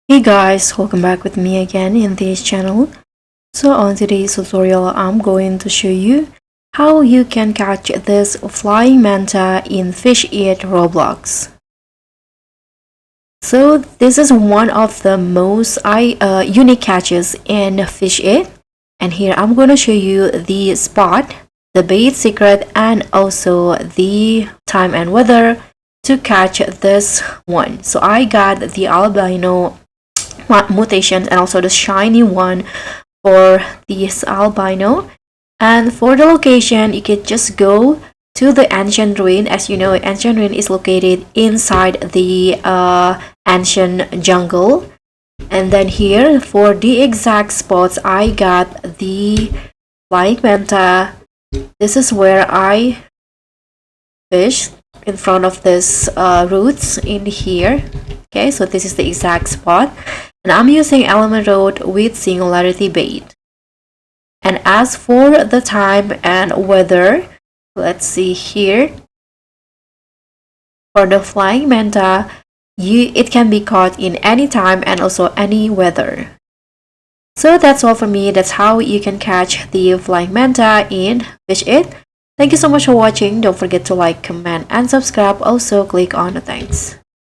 Hey guys, welcome back with me again in this channel. So on today's tutorial, I'm going to show you how you can catch this flying manta in Fish It Roblox. So this is one of the most unique catches in Fish It, and here I'm going to show you the spot, the bait secret, and also the time and weather to catch this one. So I got the albino mutations and also the shiny one for this albino. And for the location, you can just go to the ancient ruin. As you know, ancient ruin is located inside the ancient jungle. And then here for the exact spots, I got the flying manta. This is where I fish in front of this roots in here. Okay, so this is the exact spot, and I'm using element road with singularity bait. And as for the time and weather, let's see here. For the flying manta, it can be caught in any time and also any weather. So that's all for me. That's how you can catch the flying manta in Fish It. Thank you so much for watching. Don't forget to like, comment, and subscribe. Also click on the thanks.